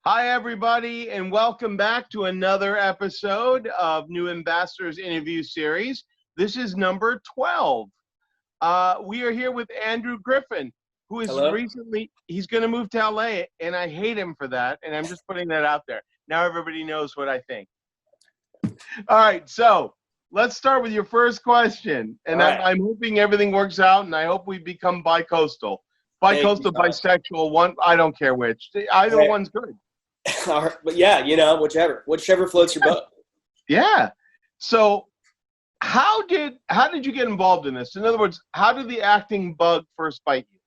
Hi, everybody, and welcome back to another episode of New Ambassadors Interview Series. This is number 12. We are here with Andrew Griffin, who is Hello? he's going to move to LA, and I hate him for that, and I'm just putting that out there. Now everybody knows what I think. All right, so let's start with your first question, and All right. I'm hoping everything works out, and I hope we become bi-coastal. Bi-coastal, bisexual, one, I don't care which. Either Right. one's good. But yeah, whichever floats your boat. Yeah. So how did you get involved in this? In other words, how did the acting bug first bite you?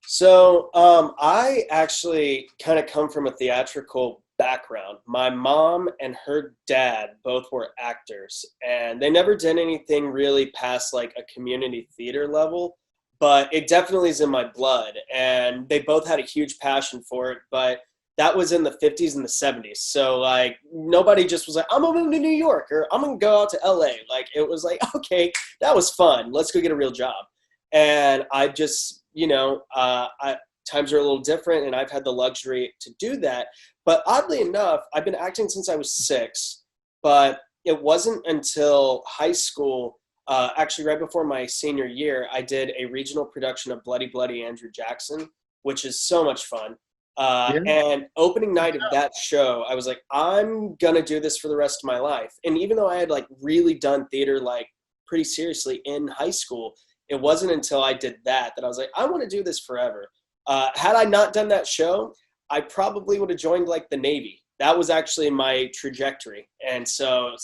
So I actually kind of come from a theatrical background. My mom and her dad both were actors, and they never did anything really past like a community theater level, but it definitely is in my blood, and they both had a huge passion for it, but that was in the 50s and the 70s. So like nobody just was like, I'm gonna move to New York or I'm gonna go out to LA. Like it was like, okay, that was fun. Let's go get a real job. And I just, times are a little different and I've had the luxury to do that. But oddly enough, I've been acting since I was 6, but it wasn't until high school, actually right before my senior year, I did a regional production of Bloody Bloody Andrew Jackson, which is so much fun. Yeah. And opening night of that show, I was like, I'm going to do this for the rest of my life. And even though I had like really done theater like pretty seriously in high school, it wasn't until I did that I was like, I want to do this forever. Had I not done that show, I probably would have joined like the Navy. That was actually my trajectory. And so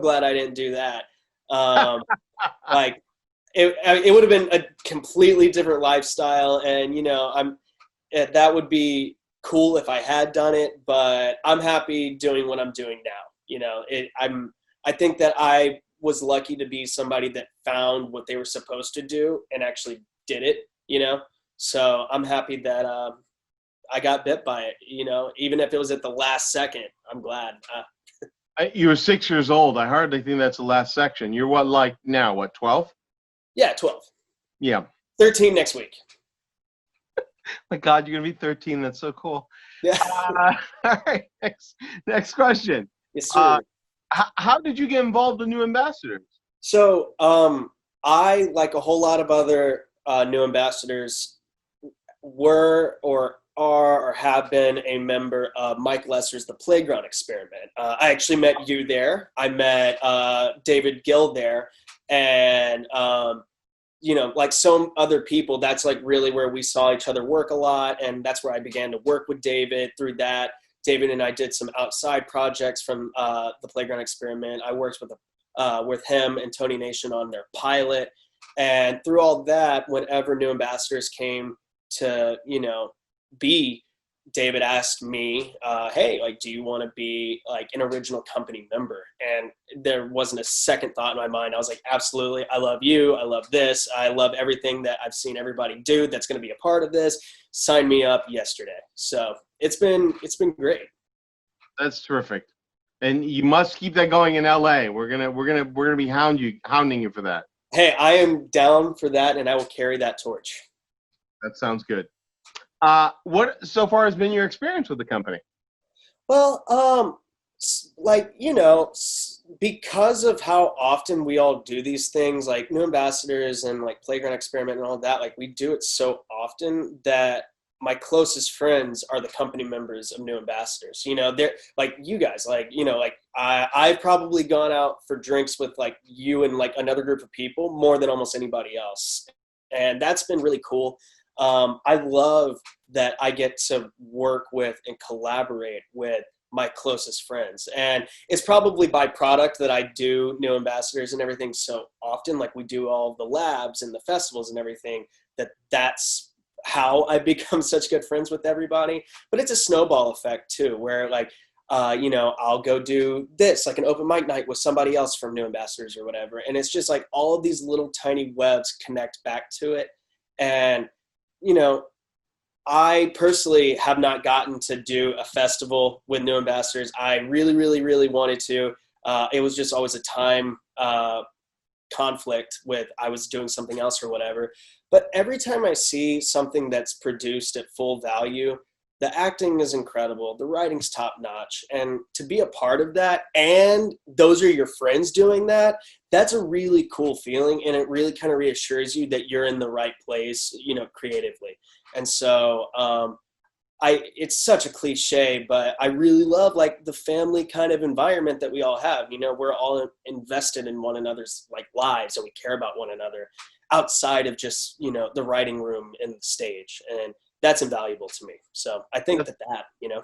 glad I didn't do that. Like it would have been a completely different lifestyle. And, that would be cool if I had done it, but I'm happy doing what I'm doing now. I think that I was lucky to be somebody that found what they were supposed to do and actually did it, So I'm happy that I got bit by it, even if it was at the last second. I'm glad. You were 6 years old. I hardly think that's the last section. You're what, like now, what, 12? Yeah, 12. Yeah. 13 next week. My God, you're going to be 13. That's so cool. Yeah. All right, next question. Yes, sir. How did you get involved in New Ambassadors? So I, like a whole lot of other new ambassadors, were or are or have been a member of Mike Lesser's The Playground Experiment. I actually met you there. I met David Gill there. And, like some other people, that's like really where we saw each other work a lot. And that's where I began to work with David through that. David and I did some outside projects from The Playground Experiment. I worked with him and Tony Nation on their pilot. And through all that, whenever new ambassadors came to, be, David asked me, hey, like, do you want to be like an original company member? And there wasn't a second thought in my mind. I was like, absolutely. I love you. I love this. I love everything that I've seen everybody do that's going to be a part of this. Sign me up yesterday. So it's been great. That's terrific. And you must keep that going in LA. We're gonna be hounding you for that. Hey, I am down for that, and I will carry that torch. That sounds good. What so far has been your experience with the company? Well, because of how often we all do these things, like new ambassadors and like Playground Experiment and all that, like we do it so often that my closest friends are the company members of new ambassadors. They're like you guys, I've probably gone out for drinks with like you and like another group of people more than almost anybody else. And that's been really cool. I love that I get to work with and collaborate with my closest friends. And it's probably byproduct that I do new ambassadors and everything so often, like we do all the labs and the festivals and everything, that's how I become such good friends with everybody. But it's a snowball effect too, where like, I'll go do this, like an open mic night with somebody else from new ambassadors or whatever. And it's just like all of these little tiny webs connect back to it. And, I personally have not gotten to do a festival with new ambassadors. I really, really, really wanted to. It was just always a time conflict with I was doing something else or whatever. But every time I see something that's produced at full value, The acting is incredible. The writing's top notch. And to be a part of that, and those are your friends doing that, that's a really cool feeling. And it really kind of reassures you that you're in the right place, you know, creatively. And so it's such a cliche, but I really love like the family kind of environment that we all have. You know, we're all invested in one another's like lives, and we care about one another outside of just, you know, the writing room and the stage. And that's invaluable to me. So I think that, you know.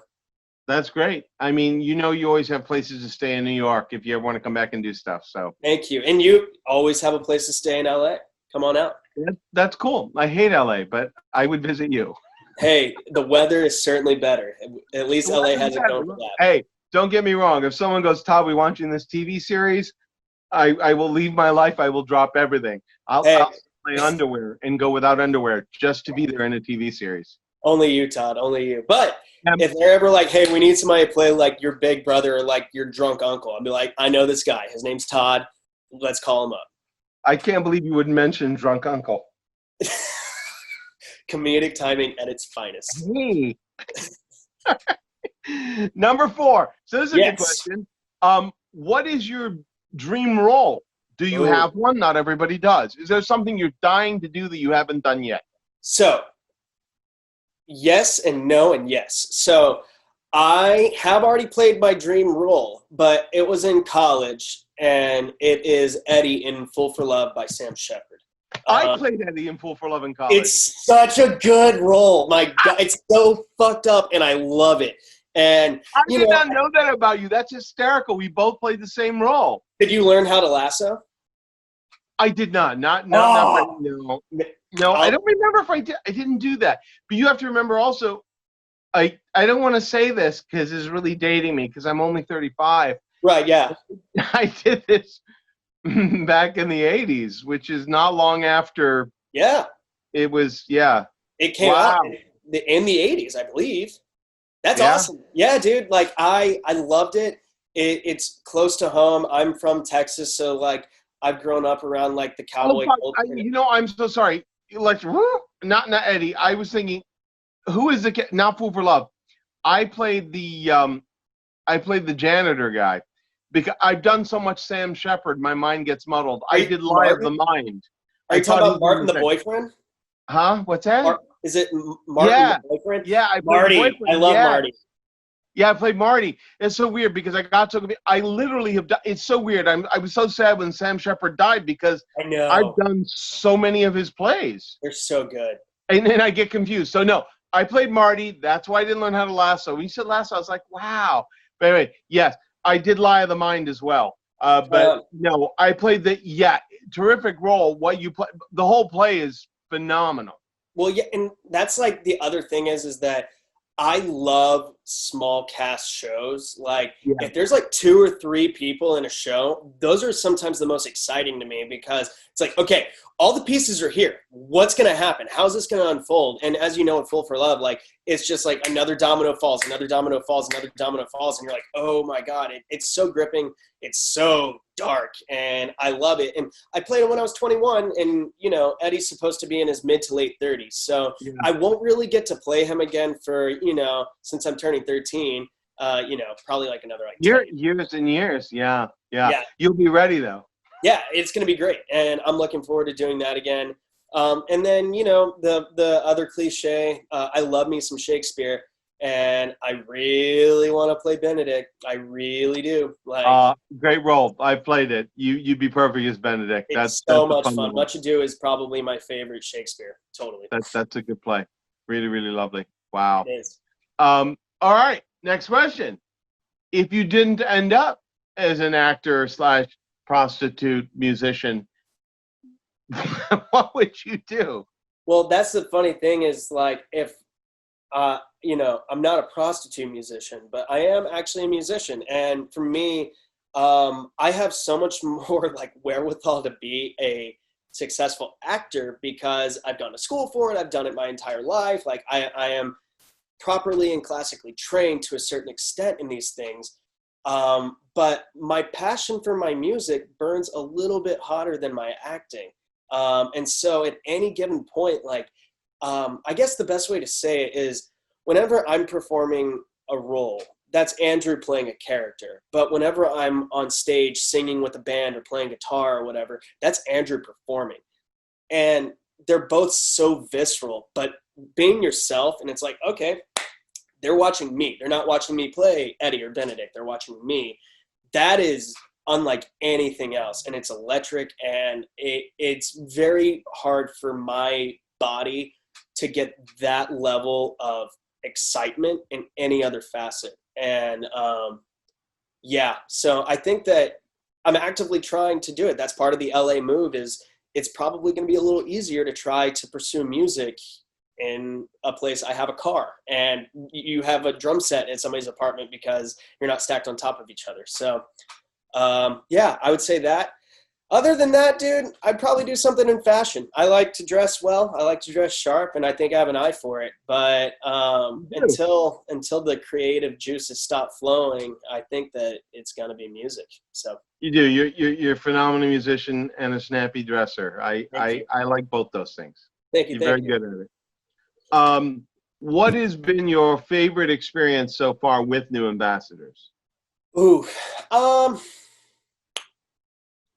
That's great. I mean, you know, you always have places to stay in New York if you ever want to come back and do stuff. So thank you. And you always have a place to stay in LA. Come on out. That's cool. I hate LA, but I would visit you. Hey, the weather is certainly better. At least LA has it going for that. Hey, don't get me wrong. If someone goes, Todd, we want you in this TV series, I will leave my life. I will drop everything. I'll my underwear and go without underwear just to be there in a TV series. Only you, Todd. Only you. But if they're ever like, hey, we need somebody to play like your big brother or like your drunk uncle, I'll be like, I know this guy. His name's Todd. Let's call him up. I can't believe you would mention drunk uncle. Comedic timing at its finest. Hey. Number 4. So this is a good question. What is your dream role? Do you have one? Not everybody does. Is there something you're dying to do that you haven't done yet? So, yes and no and yes. So, I have already played my dream role, but it was in college, and it is Eddie in Fool for Love by Sam Shepard. I played Eddie in Fool for Love in college. It's such a good role. My God, it's so fucked up, and I love it. And I did not know that about you. That's hysterical. We both played the same role. Did you learn how to lasso? I did not. No. I don't remember if I did. I didn't do that. But you have to remember also, I don't want to say this because it's really dating me because I'm only 35. Right, yeah. I did this back in the 80s, which is not long after. Yeah. It was, yeah. It came out in the 80s, I believe. That's awesome. Yeah, dude. Like, I loved it. It's close to home. I'm from Texas, so, like, I've grown up around, like, the cowboy culture. I'm so sorry. Like, not Eddie. I was thinking, who is the not Fool for Love? I played the janitor guy because I've done so much Sam Shepard. My mind gets muddled. I did Lie of the Mind. Are you talking about Martin the boyfriend? Huh? What's that? Is it Martin the boyfriend? Yeah, I played Marty. I love Marty. Yeah, I played Marty. It's so weird because I literally have done. It's so weird. I was so sad when Sam Shepard died because I know I've done so many of his plays. They're so good. And then I get confused. So no, I played Marty. That's why I didn't learn how to lasso. When you said lasso, I was like, wow. But anyway, yes, I did Lie of the Mind as well. But no, I played terrific role. What you play, the whole play is phenomenal. Well, yeah, and that's like the other thing is that I love small cast shows. Like, if there's like 2 or 3 people in a show, those are sometimes the most exciting to me because it's like, okay, all the pieces are here. What's going to happen? How's this going to unfold? And as you know, in Fool for Love, like, it's just like another domino falls, another domino falls, another domino falls. And you're like, oh my God, it's so gripping. It's so dark and I love it. And I played it when I was 21 and, you know, Eddie's supposed to be in his mid to late 30s. So I won't really get to play him again for, you know, since I'm turning 13, you know, probably like another like years and years. Yeah. You'll be ready though. Yeah, it's going to be great. And I'm looking forward to doing that again. And then, you know, the other cliche, I love me some Shakespeare. And I really want to play Benedict. I really do. Like, great role. I played it. You'd be perfect as Benedict. That's so much fun. Much Ado is probably my favorite Shakespeare. Totally. That's a good play. Really, really lovely. Wow. It is. All right. Next question. If you didn't end up as an actor / prostitute musician, what would you do? Well, that's the funny thing is like if you know, I'm not a prostitute musician, but I am actually a musician. And for me, I have so much more like wherewithal to be a successful actor because I've gone to school for it. I've done it my entire life. Like I am properly and classically trained to a certain extent in these things. But my passion for my music burns a little bit hotter than my acting. And so at any given point, like, I guess the best way to say it is whenever I'm performing a role, that's Andrew playing a character. But whenever I'm on stage singing with a band or playing guitar or whatever, that's Andrew performing. And they're both so visceral, but being yourself, and it's like, okay, they're watching me. They're not watching me play Eddie or Benedict. They're watching me. That is unlike anything else. And it's electric, and it's very hard for my body to get that level of excitement in any other facet. And yeah, so I think that I'm actively trying to do it. That's part of the LA move. Is it's probably going to be a little easier to try to pursue music in a place I have a car and you have a drum set in somebody's apartment because you're not stacked on top of each other. So yeah, I would say that. Other than that, dude, I'd probably do something in fashion. I like to dress well. I like to dress sharp, and I think I have an eye for it. But until the creative juices stop flowing, I think that it's going to be music. So You do. You're a phenomenal musician and a snappy dresser. I like both those things. Thank you. You're very good at it. What has been your favorite experience so far with New Ambassadors? Ooh,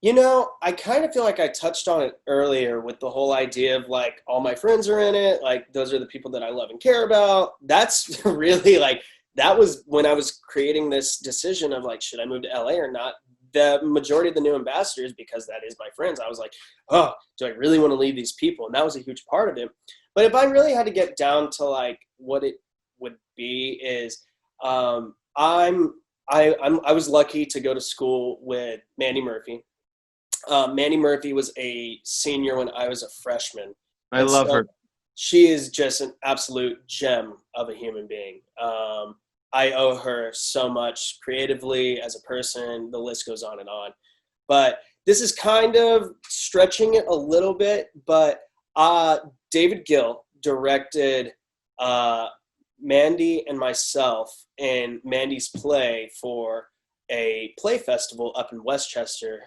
you know, I kind of feel like I touched on it earlier with the whole idea of like all my friends are in it. Like those are the people that I love and care about. That's really like, that was when I was creating this decision of like, should I move to LA or not? The majority of the New Ambassadors, because that is my friends, I was like, oh, do I really want to leave these people? And that was a huge part of it. But if I really had to get down to like what it would be is I was lucky to go to school with Mandy Murphy. Mandy Murphy was a senior when I was a freshman. I love her. She is just an absolute gem of a human being. I owe her so much creatively as a person. The list goes on and on. But this is kind of stretching it a little bit. But David Gill directed Mandy and myself in Mandy's play for a play festival up in Westchester.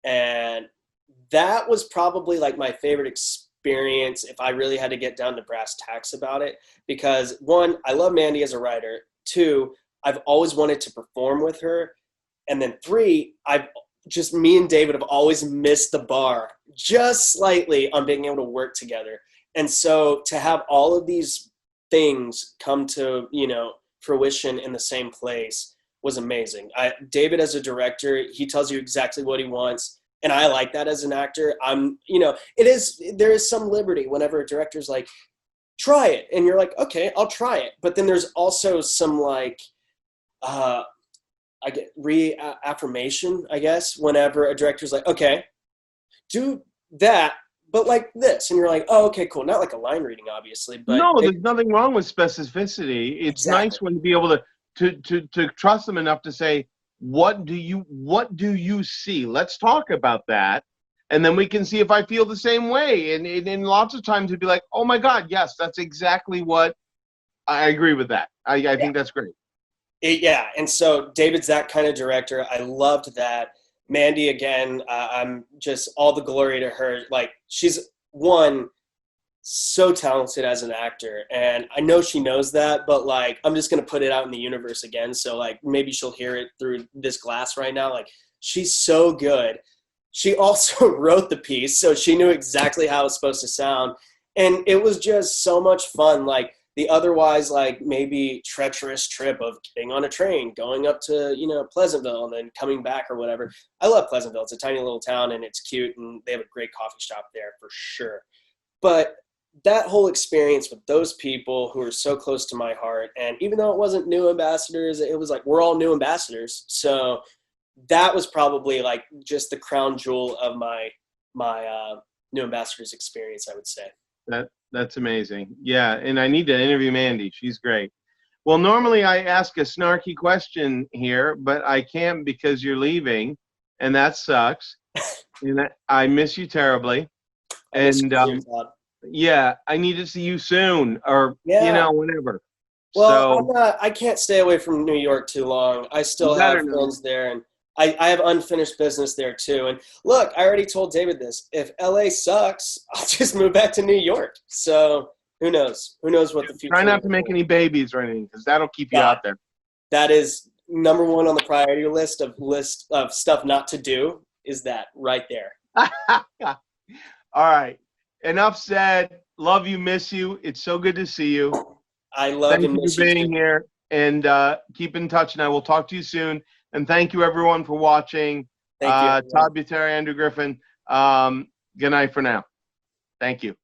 And that was probably like my favorite experience if I really had to get down to brass tacks about it, because one, I love Mandy as a writer. Two, I've always wanted to perform with her. And then three, me and David have always missed the bar just slightly on being able to work together. And so to have all of these things come to, fruition in the same place was amazing. David as a director, he tells you exactly what he wants. And I like that as an actor. There is some liberty whenever a director's like, try it. And you're like, okay, I'll try it. But then there's also some like, I get reaffirmation, I guess, whenever a director's like, okay, do that, but like this. And you're like, oh, okay, cool. Not like a line reading, obviously. But no, there's nothing wrong with specificity. It's nice when to be able to trust them enough to say, what do you see? Let's talk about that. And then we can see if I feel the same way. And lots of times it'd be like, oh my God, yes, that's exactly what I agree with that. I think that's great. Yeah. And so David's that kind of director. I loved that. Mandy, again, I'm just all the glory to her. Like she's so talented as an actor, and I know she knows that, but like I'm just gonna put it out in the universe again, so like maybe she'll hear it through this glass right now. Like she's so good. She also wrote the piece, so she knew exactly how it's supposed to sound, and it was just so much fun. Like the otherwise like maybe treacherous trip of getting on a train, going up to Pleasantville and then coming back or whatever. I love Pleasantville. It's a tiny little town and it's cute, and they have a great coffee shop there for sure. But that whole experience with those people who are so close to my heart, and even though it wasn't New Ambassadors, it was like we're all New Ambassadors. So that was probably like just the crown jewel of my New Ambassadors experience, I would say. That's amazing. Yeah, and I need to interview Mandy. She's great. Well, normally I ask a snarky question here, but I can't because you're leaving, and that sucks. And I miss you terribly. And yeah, I need to see you soon, or whenever. Well, so, I can't stay away from New York too long. I still have friends there, and I have unfinished business there too. And look, I already told David this. If LA sucks, I'll just move back to New York. So Who knows? Who knows what the future Try not to will make hold. any babies or anything, because that'll keep you God, out there. that is number one on the priority list of stuff not to do, is that right there. All right. Enough said. Love you, miss you. It's so good to see you. I love Thank and you for miss you being too. here. And keep in touch, and I will talk to you soon. And thank you, everyone, for watching. Thank you, everyone. Todd Butera, Andrew Griffin. Good night for now. Thank you.